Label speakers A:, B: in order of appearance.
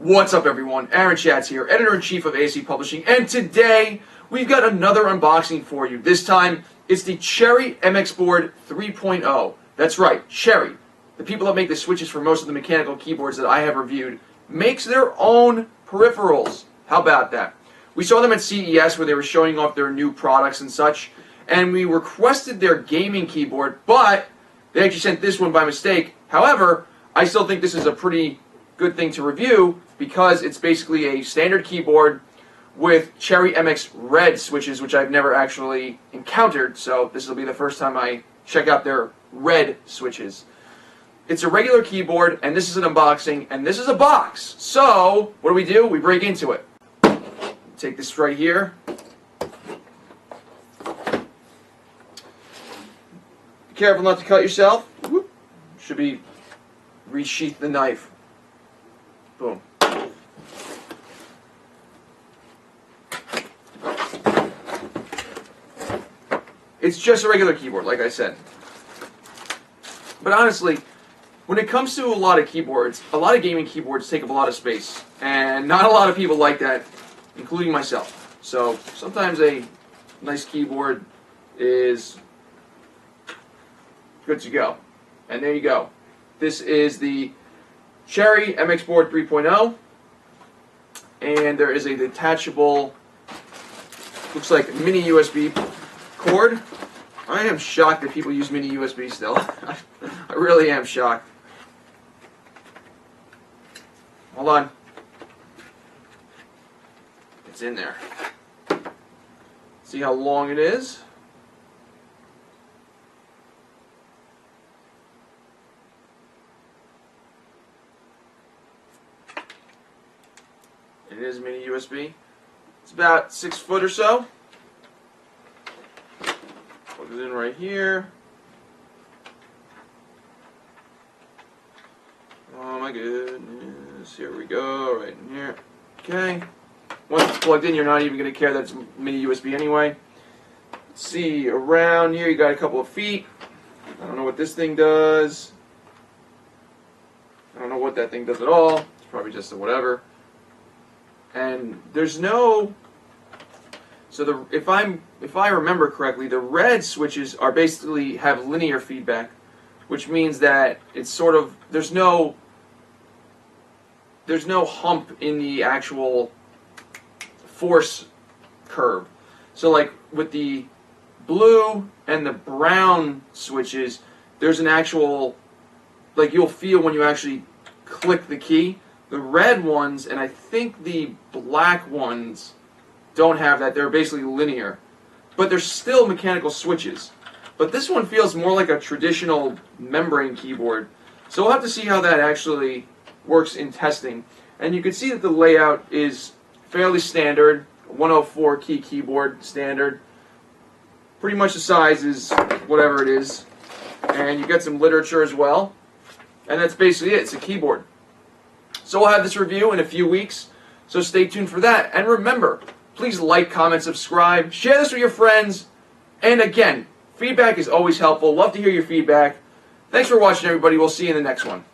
A: What's up, everyone? Aaron Schatz here, Editor-in-Chief of ASE Publishing, and today we've got another unboxing for you. This time, it's the Cherry MX Board 3.0. That's right, Cherry. The people that make the switches for most of the mechanical keyboards that I have reviewed makes their own peripherals. How about that? We saw them at CES where they were showing off their new products and such, and we requested their gaming keyboard, but they actually sent this one by mistake. However, I still think this is a pretty good thing to review because it's basically a standard keyboard with Cherry MX red switches, which I've never actually encountered, so this will be the first time I check out their red switches. It's a regular keyboard, and this is an unboxing, and this is a box. So, what do? We break into it. Take this right here. Be careful not to cut yourself. Whoop. Should be resheath the knife. Boom. It's just a regular keyboard, like I said. But honestly, when it comes to a lot of keyboards, a lot of gaming keyboards take up a lot of space. And not a lot of people like that, including myself. So sometimes a nice keyboard is good to go. And there you go. This is the Cherry MX Board 3.0, and there is a detachable, looks like mini USB cord. I am shocked that people use mini USB still. I really am shocked. Hold on. It's in there. See how long it is? It is mini USB. It's about 6 foot or so. Plug it in right here. Oh my goodness. Here we go, right in here. Okay. Once it's plugged in, you're not even going to care that it's mini USB anyway. Let's see, around here you got a couple of feet. I don't know what this thing does. I don't know what that thing does at all. It's probably just a whatever. And there's no, so if I remember correctly, the red switches are basically have linear feedback, which means that it's sort of there's no hump in the actual force curve. So like with the blue and the brown switches, there's an actual, like you'll feel when you actually click the key. The red ones, and I think the black ones, don't have that. They're basically linear. But they're still mechanical switches. But this one feels more like a traditional membrane keyboard. So we'll have to see how that actually works in testing. And you can see that the layout is fairly standard. 104 key keyboard standard. Pretty much the size is whatever it is. And you get some literature as well. And that's basically it. It's a keyboard. So we'll have this review in a few weeks, so stay tuned for that. And remember, please like, comment, subscribe, share this with your friends, and again, feedback is always helpful. Love to hear your feedback. Thanks for watching, everybody. We'll see you in the next one.